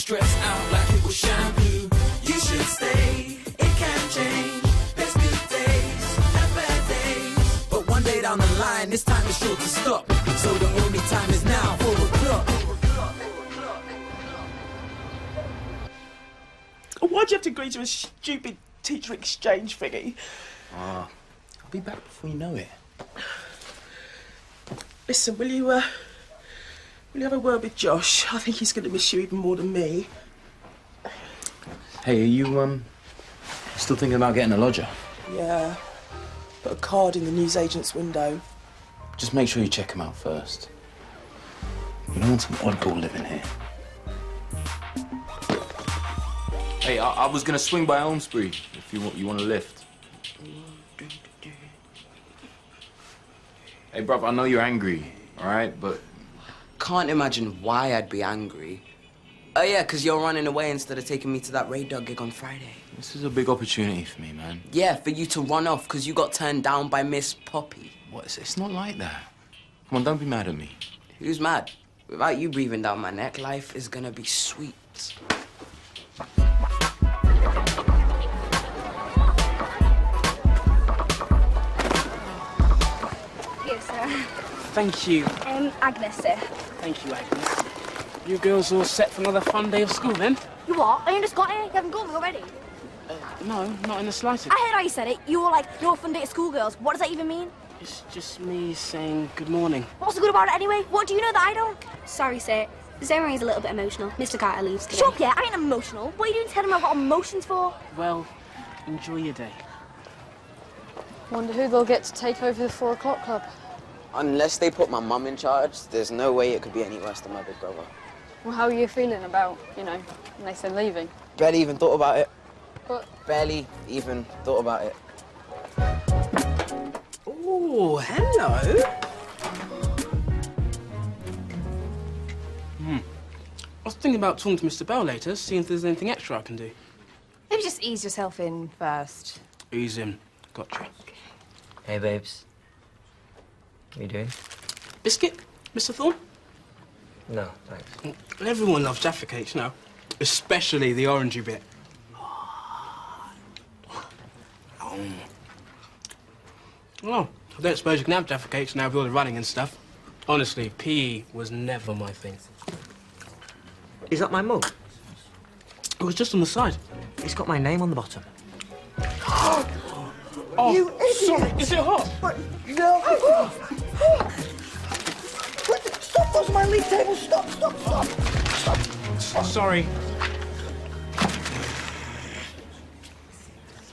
stressed out like it was shampoo. You should stay, it can change. There's good days and bad days, but one day down the line, this time is sure to stop. So the only time is now, 4 o'clock. Why'd you have to agree to a stupid teacher exchange thingy? I'll be back before you know it. Listen, will you have a word with Josh? I think he's going to miss you even more than me. Hey, are you, still thinking about getting a lodger? Yeah. Put a card in the newsagent's window. Just make sure you check him out first. You don't want some oddball living here. Hey, I was gonna swing by Elmsbury if you want a lift. Hey, bruv, I know you're angry, all right, but... Can't imagine why I'd be angry. Oh, yeah, because you're running away instead of taking me to that Raid Dog gig on Friday. This is a big opportunity for me, man. Yeah, for you to run off because you got turned down by Miss Poppy. What? It's not like that. Come on, don't be mad at me. Who's mad? Without you breathing down my neck, life is gonna be sweet. Here, sir. Thank you. Agnes, sir. Thank you, Agnes. You girls all set for another fun day of school, then? You what? I just got here. You haven't got me already. No, not in the slightest. I heard how you said it. You were like, you're a fun day at school, girls. What does that even mean? It's just me saying good morning. What's so good about it anyway? What do you know that I don't? Sorry, sir. Zemary's a little bit emotional. Mr. Carter leaves today. Shut up, yeah. I ain't emotional. What are you doing telling me I've got emotions for? Well, enjoy your day. Wonder who they'll get to take over the 4 o'clock club. Unless they put my mum in charge, there's no way it could be any worse than my big brother. Well, how are you feeling about, Nathan leaving? Barely even thought about it. What? Barely even thought about it. Oh, hello. I was thinking about talking to Mr. Bell later, seeing if there's anything extra I can do. Maybe just ease yourself in first. Ease in. Gotcha. Hey, babes. What are you doing? Biscuit, Mr. Thorne? No, thanks. Everyone loves Jaffa cakes, especially the orangey bit. Well, I don't suppose you can have Jaffa cakes now with all the running and stuff. Honestly, PE was never my thing. Is that my mug? It was just on the side. It's got my name on the bottom. Oh, you idiot! Sorry, is it hot? No! Stop! Those are my league tables! Stop! Sorry.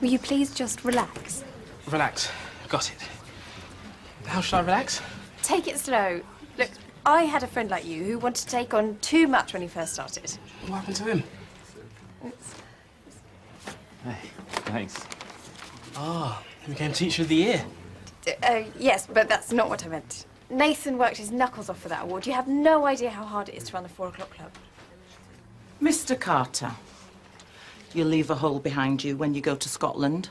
Will you please just relax? Relax. Got it. How should I relax? Take it slow. Look, I had a friend like you who wanted to take on too much when he first started. What happened to him? Hey, thanks. Ah, he became Teacher of the Year. Yes, but that's not what I meant. Nathan worked his knuckles off for that award. You have no idea how hard it is to run the 4 o'clock club. Mr. Carter, you'll leave a hole behind you when you go to Scotland.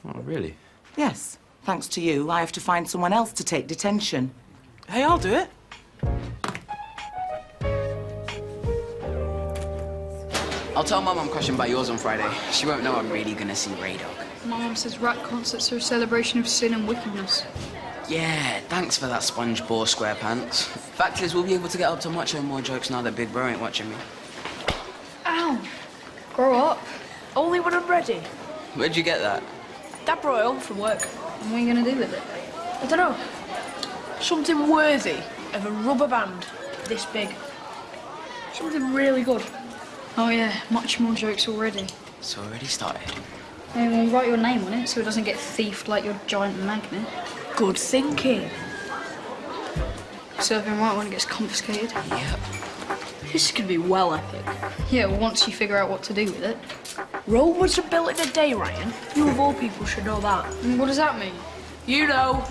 Oh, really? Yes. Thanks to you, I have to find someone else to take detention. Hey, I'll do it. I'll tell Mum I'm crashing by yours on Friday. She won't know I'm really gonna see Raid Dog. My mum says rat concerts are a celebration of sin and wickedness. Yeah, thanks for that sponge ball, SquarePants. Fact is, we'll be able to get up to much more jokes now that Big Bro ain't watching me. Ow! Grow up. Only when I'm ready. Where'd you get that? That brought it home from work. And what are you gonna do with it? I don't know. Something worthy of a rubber band this big. Something really good. Oh yeah, much more jokes already. It's already started. Maybe we'll write your name on it so it doesn't get thiefed like your giant magnet. Good thinking. Serve him right when it gets confiscated. Yep. This is gonna be well epic. Yeah, well, once you figure out what to do with it. Rome was built in a day, Ryan. You of all people should know that. And what does that mean? You know.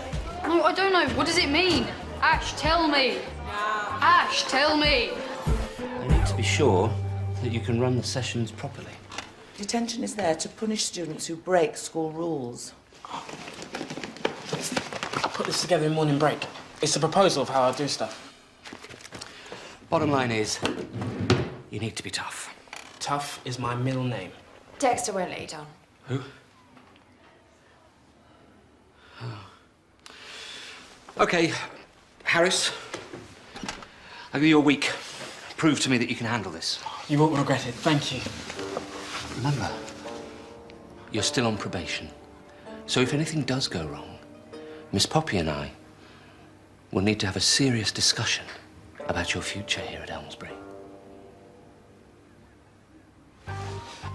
No, I don't know. What does it mean? Ash, tell me. Ash, tell me. You need to be sure that you can run the sessions properly. Detention is there to punish students who break school rules. I'll put this together in morning break. It's a proposal of how I do stuff. Bottom line is, you need to be tough. Tough is my middle name. Dexter won't let you down. Who? Oh. OK, Harris. I'll give you a week. Prove to me that you can handle this. You won't regret it, thank you. Remember, you're still on probation. So if anything does go wrong, Miss Poppy and I will need to have a serious discussion about your future here at Elmsbury.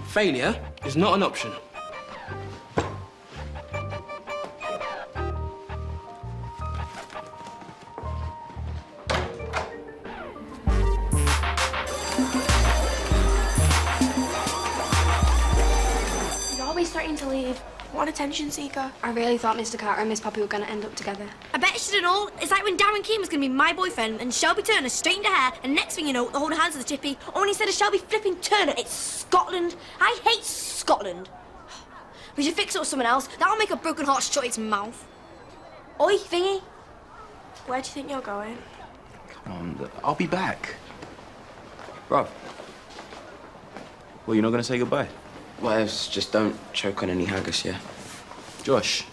Failure is not an option. He's always threatening to leave. What an attention seeker. I really thought Mr. Carter and Miss Poppy were going to end up together. I bet she didn't all. It's like when Darren Keane was going to be my boyfriend and Shelby Turner straightened her hair, and next thing you know, they're holding hands with the chippy. Only instead of Shelby flipping Turner, it's Scotland. I hate Scotland. We should fix it with someone else. That'll make a broken heart shut its mouth. Oi, thingy. Where do you think you're going? Come on, I'll be back. Rob. Well, you're not going to say goodbye? Well, just don't choke on any haggis, yeah? Josh.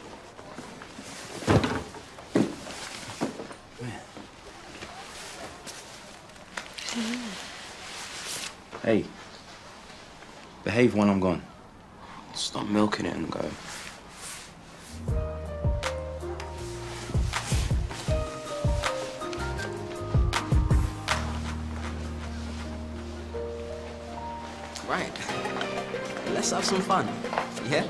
Hey. Behave when I'm gone. Stop milking it and go. Right. Let's have some fun, yeah?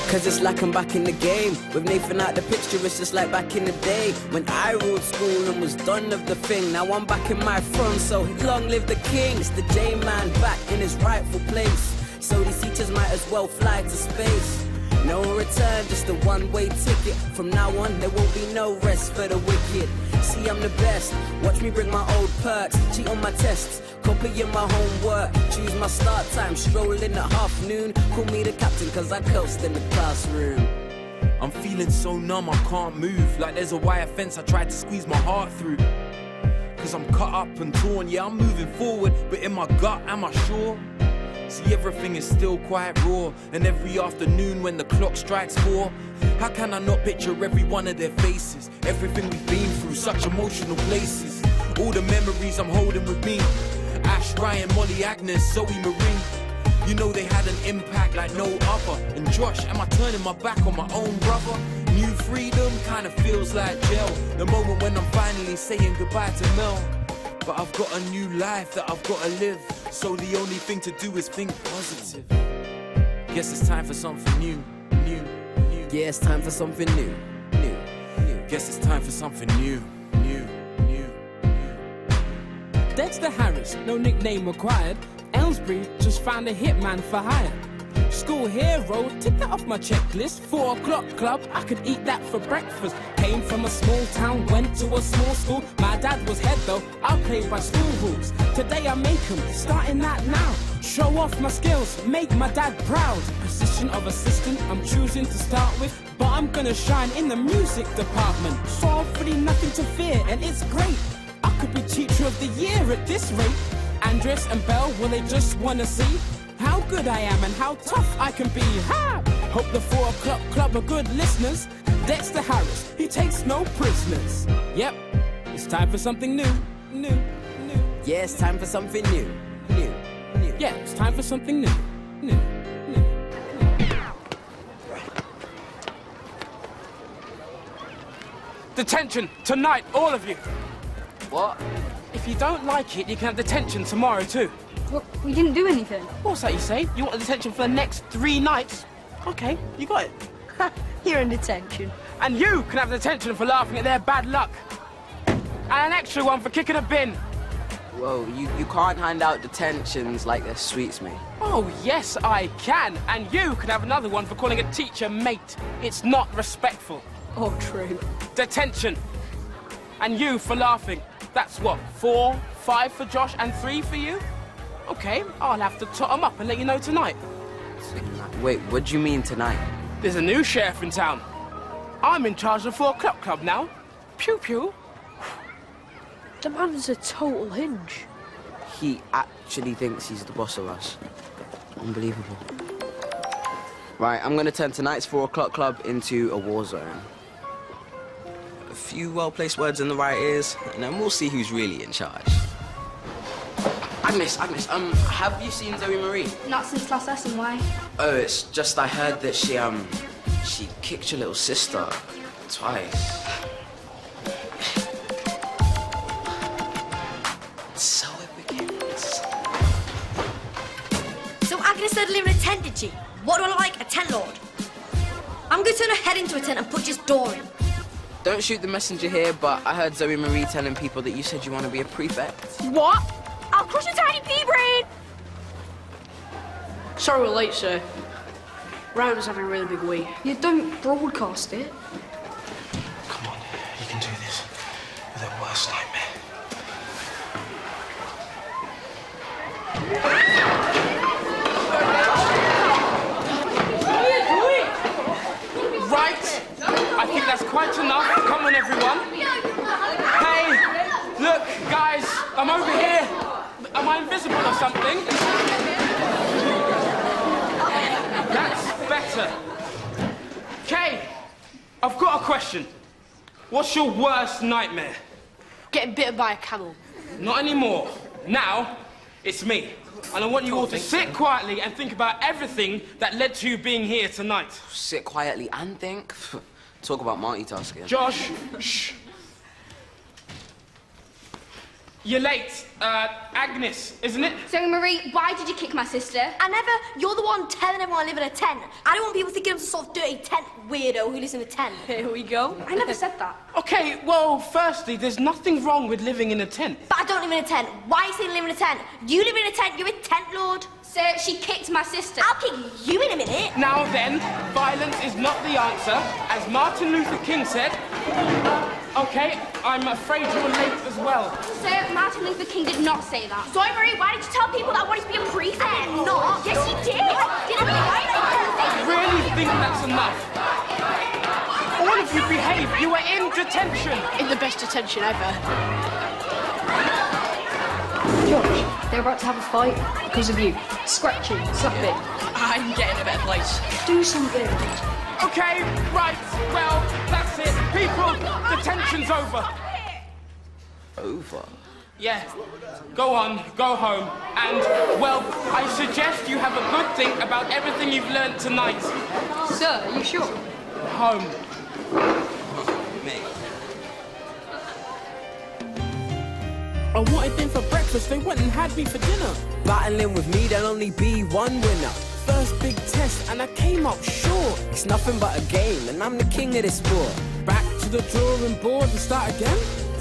Cause it's like I'm back in the game. With Nathan out the picture, it's just like back in the day when I ruled school and was done of the thing. Now I'm back in my throne, so long live the king. It's the J-man back in his rightful place. So these teachers might as well fly to space. No return, just a one-way ticket. From now on, there will be no rest for the wicked. See, I'm the best. Watch me bring my old perks. Cheat on my tests. Copying my homework. Choose my start time. Strolling at half noon. Call me the captain, cause I coast in the classroom. I'm feeling so numb, I can't move. Like there's a wire fence I tried to squeeze my heart through. Cause I'm cut up and torn. Yeah, I'm moving forward, but in my gut, am I sure? See, everything is still quite raw. And every afternoon when the clock strikes 4, how can I not picture every one of their faces? Everything we've been through, such emotional places. All the memories I'm holding with me. Ash, Ryan, Molly, Agnes, Zoe, Marie. You know they had an impact like no other. And Josh, am I turning my back on my own brother? New freedom kinda feels like jail. The moment when I'm finally saying goodbye to Mel. But I've got a new life that I've got to live. So the only thing to do is think positive. Guess it's time for something new. Yeah, it's time for something new. Guess it's time for something new. Dexter Harris, no nickname required. Elmsbury just found a hitman for hire. School hero, tick that off my checklist. 4 o'clock club, I could eat that for breakfast. Came from a small town, went to a small school. My dad was head though, I played by school rules. Today I make him, starting that now. Show off my skills, make my dad proud. Position of assistant, I'm choosing to start with. But I'm gonna shine in the music department. So hopefully nothing to fear, and it's great. I could be teacher of the year at this rate. Andres and Belle, will they just wanna see how good I am and how tough I can be? Ha! Hope the 4 o'clock club are good listeners. Dexter Harris, he takes no prisoners. Yep, it's time for something new. Yeah, it's time for something new. Yeah, it's time for something new. Detention tonight, all of you. What? If you don't like it, you can have detention tomorrow too. Look, we didn't do anything. What's that you say? You want a detention for the next 3 nights? Okay, you got it. You're in detention. And you can have detention for laughing at their bad luck. And an extra one for kicking a bin. Whoa, you can't hand out detentions like they're sweets, mate. Oh, yes, I can. And you can have another one for calling a teacher mate. It's not respectful. Oh, true. Detention. And you for laughing. That's what, 4, 5 for Josh and 3 for you? Okay, I'll have to tot 'em up and let you know tonight. Wait, what do you mean tonight? There's a new sheriff in town. I'm in charge of 4 o'clock club now. Pew pew. The man's a total hinge. He actually thinks he's the boss of us. Unbelievable. Right, I'm gonna turn tonight's 4 o'clock club into a war zone. A few well-placed words in the right ears, and then we'll see who's really in charge. Agnes, have you seen Zoe Marie? Not since last lesson, why? Oh, it's just I heard that she kicked your little sister twice. So it begins. So Agnes started living in a tent, did she? What do I look like? A tent lord? I'm going to turn her head into a tent and put this door in. Don't shoot the messenger here, but I heard Zoe Marie telling people that you said you want to be a prefect. What? I'll crush a tiny pea brain! Sorry we're late, sir. Rowan's having a really big wee. You don't broadcast it. Come on, you can do this. You're their worst nightmare. Right. I think that's quite enough. Come on, everyone. Hey, look, guys, I'm over here. Am I invisible or something? That's better. Kay, I've got a question. What's your worst nightmare? Getting bitten by a camel. Not anymore. Now, it's me. And I want you all to sit quietly and think about everything that led to you being here tonight. Sit quietly and think? Talk about multitasking. Josh, shh. You're late. Agnes, isn't it? So, Marie, why did you kick my sister? You're the one telling everyone I live in a tent. I don't want people thinking I'm some sort of dirty tent weirdo who lives in a tent. Here we go. I never said that. Okay, well, firstly, there's nothing wrong with living in a tent. But I don't live in a tent. Why are you saying live in a tent? You live in a tent, you're a tent lord. Sir, she kicked my sister. I'll kick you in a minute. Now then, violence is not the answer. As Martin Luther King said... Okay, I'm afraid you're late as well. Sir, Martin Luther King did not say that. Sorry, Marie, why did you tell people that I wanted to be a prefect? I did not. Yes, you did. I really think that's enough. All of you behave. You are in detention. In the best detention ever. Josh, they're about to have a fight because of you. Scratching, slapping. I'm getting a better place. Do something. Okay, right. Well, that's it. People, detention's over. Over? Yeah. Go on, go home. And, well, I suggest you have a good think about everything you've learned tonight. Sir, are you sure? Home. Me. I wanted them for breakfast, they went and had me for dinner. Battling with me, there'll only be one winner. First big test, and I came up short. It's nothing but a game, and I'm the king of this sport. Back to the drawing board and start again?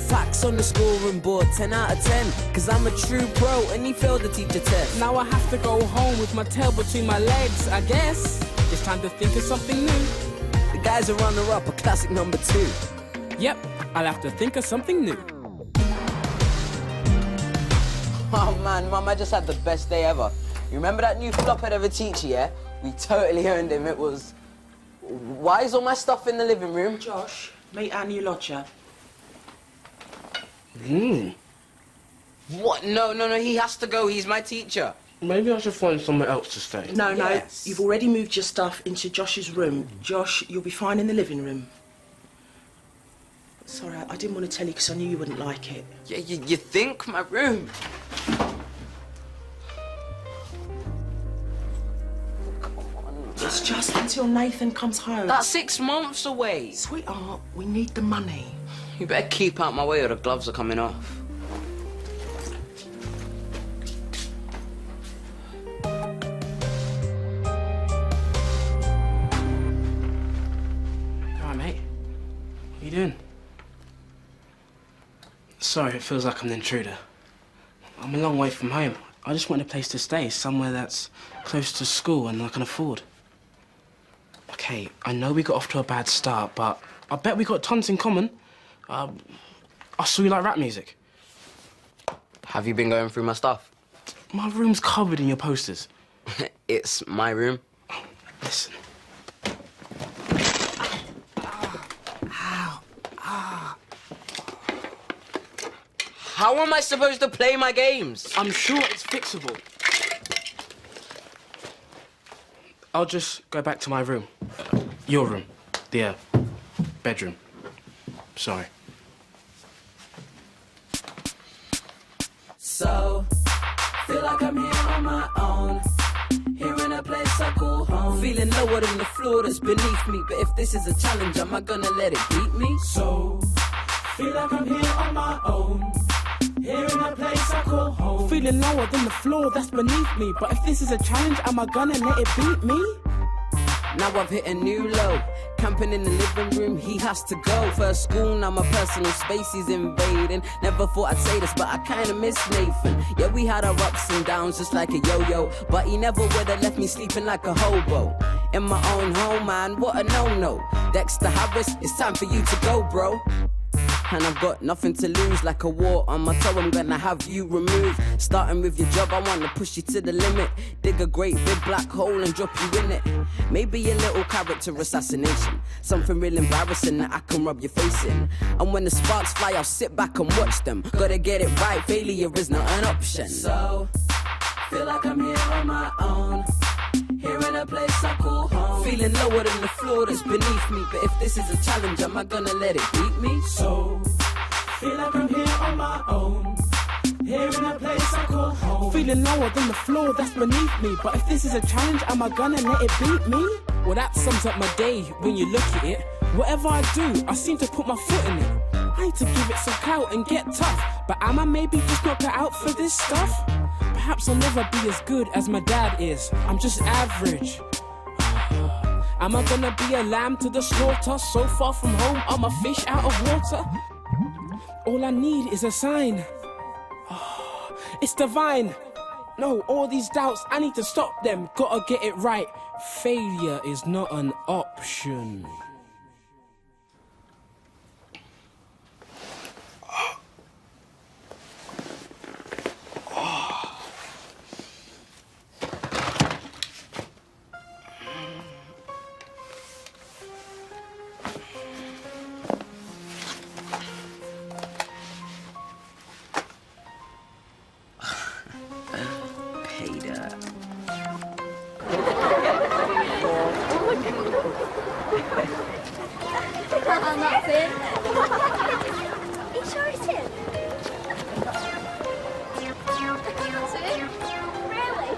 Facts on the scoring board, 10 out of 10. Cause I'm a true pro, and he failed the teacher test. Now I have to go home with my tail between my legs, I guess. It's time to think of something new. The guy's a runner-up, a classic number 2. Yep, I'll have to think of something new. Oh man, Mum, I just had the best day ever. You remember that new flophead of a teacher, yeah? We totally earned him. It was... Why is all my stuff in the living room? Josh, meet our new lodger. What? No, he has to go. He's my teacher. Maybe I should find somewhere else to stay. No, Yes. you've already moved your stuff into Josh's room. Josh, you'll be fine in the living room. Sorry, I didn't want to tell you because I knew you wouldn't like it. Yeah, you think? My room. It's just until Nathan comes home. That's 6 months away. Sweetheart, we need the money. You better keep out my way or the gloves are coming off. Alright, mate. What are you doing? Sorry, it feels like I'm an intruder. I'm a long way from home. I just want a place to stay, somewhere that's close to school and I can afford. Okay, I know we got off to a bad start, but I bet we got tons in common. I saw you like rap music. Have you been going through my stuff? My room's covered in your posters. It's my room. Listen. How am I supposed to play my games? I'm sure it's fixable. I'll just go back to my room. Your room. The bedroom. Sorry. So, feel like I'm here on my own. Here in a place I call home. Feeling lower than the floor that's beneath me. But if this is a challenge, am I gonna let it beat me? So, feel like I'm here on my own. Here in a place I call home. Feeling lower than the floor that's beneath me. But if this is a challenge, am I gonna let it beat me? Now I've hit a new low. Camping in the living room, he has to go. First school, now my personal space he's invading. Never thought I'd say this, but I kinda miss Nathan. Yeah, we had our ups and downs just like a yo-yo. But he never would've left me sleeping like a hobo. In my own home, man, what a no-no. Dexter Harris, it's time for you to go, bro. And I've got nothing to lose, like a war on my toe, I'm gonna have you removed. Starting with your job, I wanna push you to the limit. Dig a great big black hole and drop you in it. Maybe a little character assassination. Something real embarrassing that I can rub your face in. And when the sparks fly, I'll sit back and watch them. Gotta get it right, failure is not an option. So, feel like I'm here on my own. Here in a place I call home. Feeling lower than the floor that's beneath me. But if this is a challenge, am I gonna let it beat me? So, feel like I'm here on my own. Here in a place I call home. Feeling lower than the floor that's beneath me. But if this is a challenge, am I gonna let it beat me? Well, that sums up my day when you look at it. Whatever I do, I seem to put my foot in it. I need to give it some clout and get tough. But am I maybe just not cut out for this stuff? Perhaps I'll never be as good as my dad is. I'm just average. Am I gonna be a lamb to the slaughter? So far from home, I'm a fish out of water. All I need is a sign. It's divine. No, all these doubts, I need to stop them. Gotta get it right. Failure is not an option. And that's it. Are you sure it's him? That's it? Really?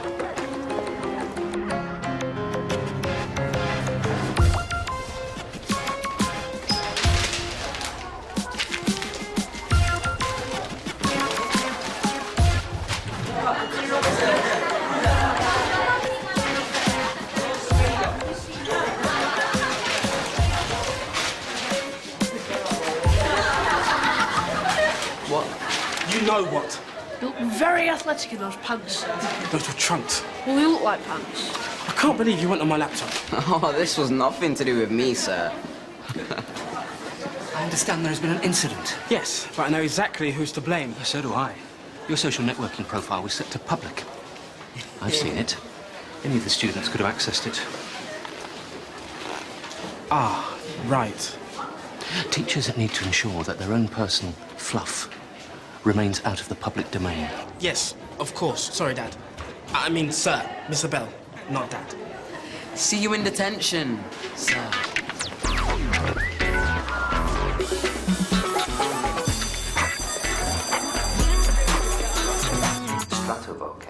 You know what? You look very athletic in those pants. Those were trunks. Well, they look like pants. I can't believe you went on my laptop. Oh, this was nothing to do with me, sir. I understand there has been an incident. Yes, but I know exactly who's to blame. So do I. Your social networking profile was set to public. I've seen it. Any of the students could have accessed it. Ah, right. Teachers need to ensure that their own personal fluff remains out of the public domain. Yes, of course. Sorry, Dad. I mean, sir. Mr. Bell, not Dad. See you in detention, sir.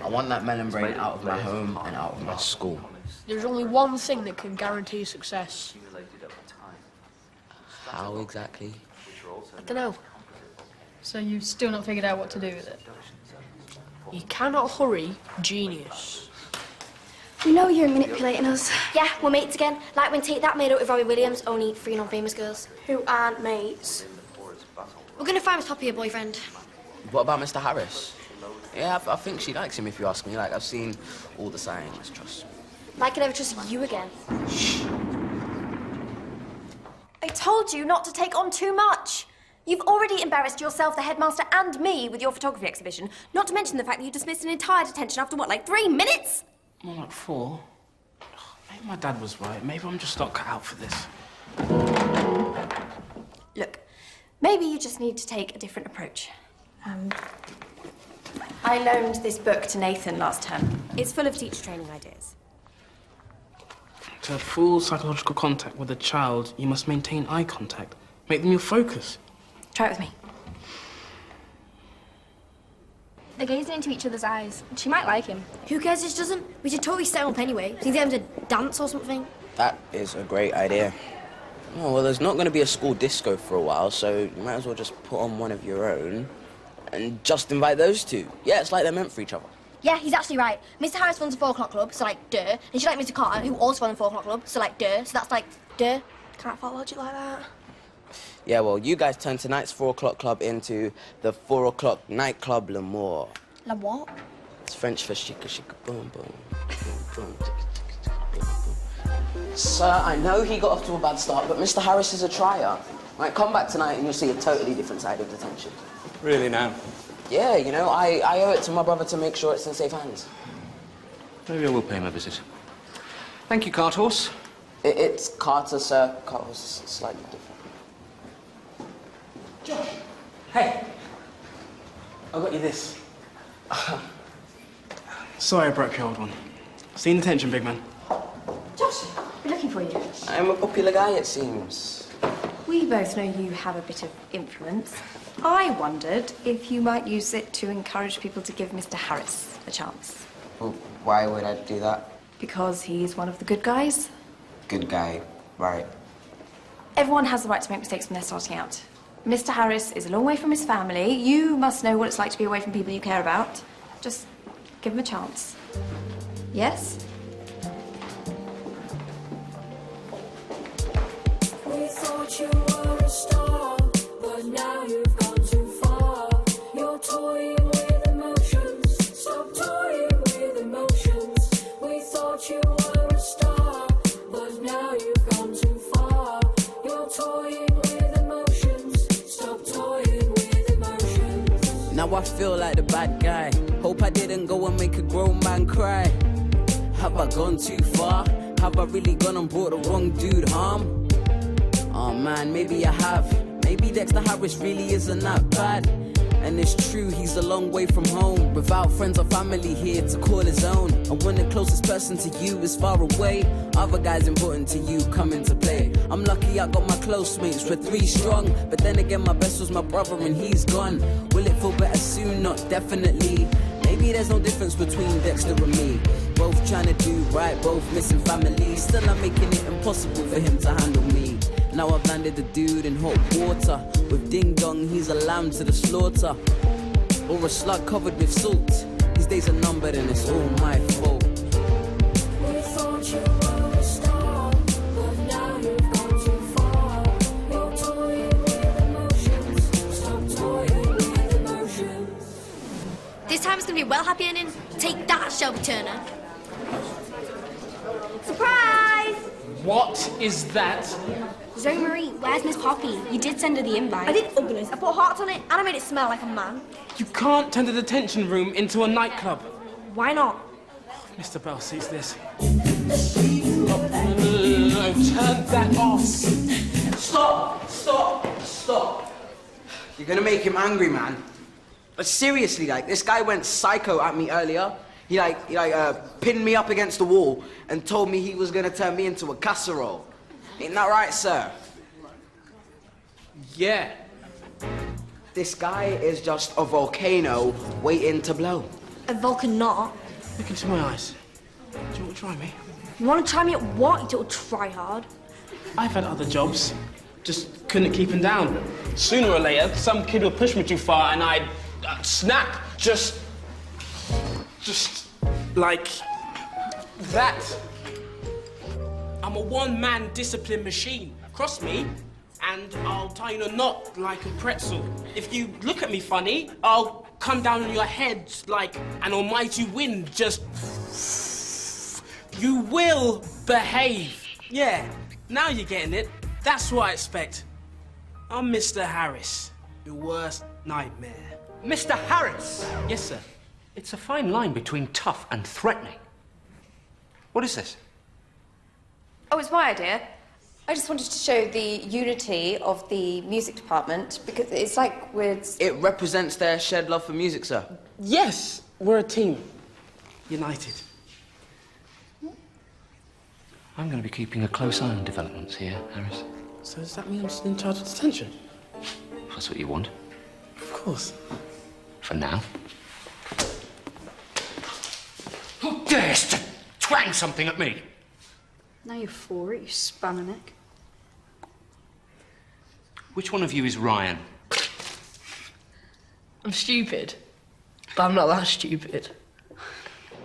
I want that melon brain out of my home and out of my school. There's only one thing that can guarantee success. How exactly? I don't know. So you've still not figured out what to do with it? You cannot hurry genius. We know you're manipulating us. Yeah, we're mates again. Like when Take That made out with Robbie Williams, only 3 non-famous girls. Who aren't mates. We're gonna find Miss Poppy a boyfriend. What about Mr. Harris? Yeah, I think she likes him, if you ask me. Like, I've seen all the signs, trust me. Like I never trust you again. I told you not to take on too much. You've already embarrassed yourself, the headmaster, and me with your photography exhibition. Not to mention the fact that you dismissed an entire detention after, what, like 3 minutes? More like 4. Maybe my dad was right. Maybe I'm just not cut out for this. Look, maybe you just need to take a different approach. I loaned this book to Nathan last term. It's full of teacher training ideas. To have full psychological contact with a child, you must maintain eye contact. Make them your focus. Try it with me. They're gazing into each other's eyes. She might like him. Who cares if she doesn't? We should totally set him up anyway. Think they have to dance or something? That is a great idea. Oh, well, there's not going to be a school disco for a while, so you might as well just put on one of your own and just invite those two. Yeah, it's like they're meant for each other. Yeah, he's actually right. Mr. Harris runs a 4 o'clock club, so like, duh. And she's like Mr. Carter, who also runs a 4 o'clock club, so like, duh. So that's like, duh. Can't follow logic like that. Yeah, well, you guys turned tonight's 4 o'clock club into the 4 o'clock nightclub L'Amour. La what? It's French for shika shika boom boom. Boom, boom, ticka, ticka, boom, boom. Sir, I know he got off to a bad start, but Mr. Harris is a trier. Right, come back tonight and you'll see a totally different side of detention. Really now? Yeah, you know, I owe it to my brother to make sure it's in safe hands. Maybe I will pay him a visit. Thank you, cart horse. It's Carter, sir. Cart horse is slightly different. Josh! Hey! I got you this. Sorry I broke your old one. See you in detention, big man. Josh, we're looking for you. I'm a popular guy, it seems. We both know you have a bit of influence. I wondered if you might use it to encourage people to give Mr. Harris a chance. Well, why would I do that? Because he's one of the good guys. Good guy, right. Everyone has the right to make mistakes when they're starting out. Mr. Harris is a long way from his family. You must know what it's like to be away from people you care about. Just give him a chance. Yes? We thought you were a star, but now you've gone too far. You're toying with emotions. Stop toying with emotions. We thought you were a star, but now you've gone too far. You're toying with emotions. Stop toying with emotions. Now I feel like the bad guy. Hope I didn't go and make a grown man cry. Have I gone too far? Have I really gone and brought the wrong dude harm? Oh man, maybe I have. Maybe Dexter Harris really isn't that bad. And it's true, he's a long way from home, without friends or family here to call his own. And when the closest person to you is far away, other guys important to you come into play. I'm lucky I got my close mates, we're 3 strong. But then again, my best was my brother and he's gone. Will it feel better soon? Not definitely. Maybe there's no difference between Dexter and me. Both trying to do right, both missing family. Still I'm making it impossible for him to handle me. Now I've landed the dude in hot water. With ding dong, he's a lamb to the slaughter. Or a slug covered with salt. These days are numbered and it's all my fault. We thought you were a star, but now you've gone too far. You're toying with emotions. Stop toying with emotions. This time it's gonna be a well happy ending. Take that, Shelby Turner. Surprise! What is that? Zoe Marie, where's Miss Poppy? You did send her the invite. I did ugliness. I put hearts on it and I made it smell like a man. You can't turn the detention room into a nightclub. Why not? Mr. Bell sees this. No, turn that off. Stop. You're gonna make him angry, man. But seriously, like, this guy went psycho at me earlier. He pinned me up against the wall and told me he was gonna turn me into a casserole. Ain't that right, sir? Yeah. This guy is just a volcano waiting to blow. A Vulcan not. Look into my eyes. Do you want to try me? You want to try me at what, you little tryhard? I've had other jobs. Just couldn't keep them down. Sooner or later, some kid would push me too far and I'd snap. Just like that. I'm a one-man discipline machine. Cross me, and I'll tie you in a knot like a pretzel. If you look at me funny, I'll come down on your head like an almighty wind. Just... You will behave. Yeah, now you're getting it. That's what I expect. I'm Mr. Harris, your worst nightmare. Mr. Harris! Yes, sir. It's a fine line between tough and threatening. What is this? Oh, it's my idea. I just wanted to show the unity of the music department because it's like we're... It represents their shared love for music, sir. Yes, we're a team. United. I'm going to be keeping a close eye on developments here, Harris. So does that mean I'm still in charge of detention? If that's what you want. Of course. For now. Who dares to twang something at me? Now you're for it, you spanner neck. Which one of you is Ryan? I'm stupid, but I'm not that stupid.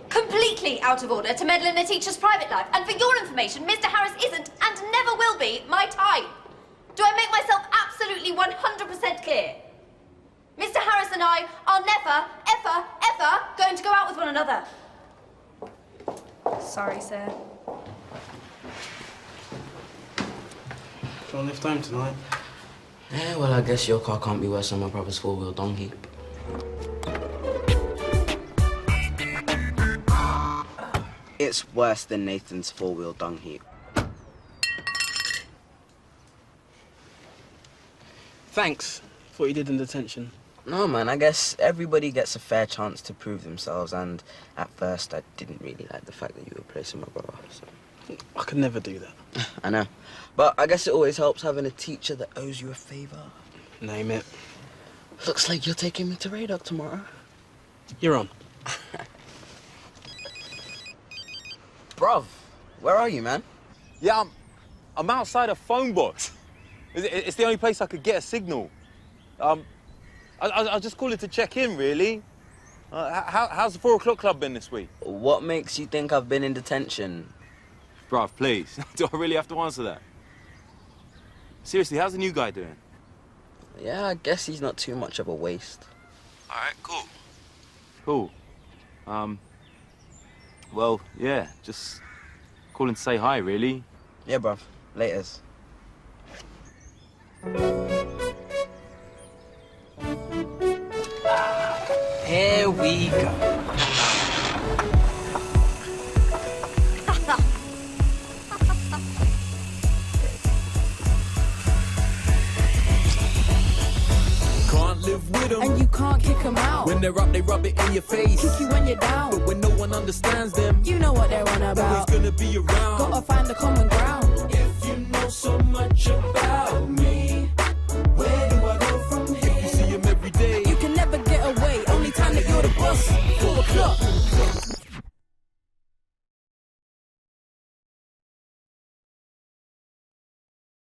Completely out of order to meddle in a teacher's private life. And for your information, Mr. Harris isn't and never will be my type. Do I make myself absolutely 100% clear? Mr. Harris and I are never, ever, ever going to go out with one another. Sorry, sir. Do you want to lift home tonight? Yeah, well, I guess your car can't be worse than my brother's four-wheel donkey. It's worse than Nathan's four-wheel dung heap. Thanks for what you did in detention. No, man, I guess everybody gets a fair chance to prove themselves, and at first I didn't really like the fact that you were replacing my brother, so... I could never do that. I know. But I guess it always helps having a teacher that owes you a favour. Name it. Looks like you're taking me to Radar tomorrow. You're on. Bruv, where are you, man? Yeah, I'm outside a phone box. It's the only place I could get a signal. I just called it to check in, really. How's the 4 o'clock club been this week? What makes you think I've been in detention? Bruv, please. Do I really have to answer that? Seriously, how's the new guy doing? Yeah, I guess he's not too much of a waste. All right, cool. Cool. Well, yeah, just calling to say hi, really. Yeah, bruv. Laters. Here we go. Can't live with them. And you can't kick them out. When they're up, they rub it in your face. Kick you when you're down. But when no one understands them, You know what they're on about. who's gonna be around? Gotta find the common ground. If you know so much about me.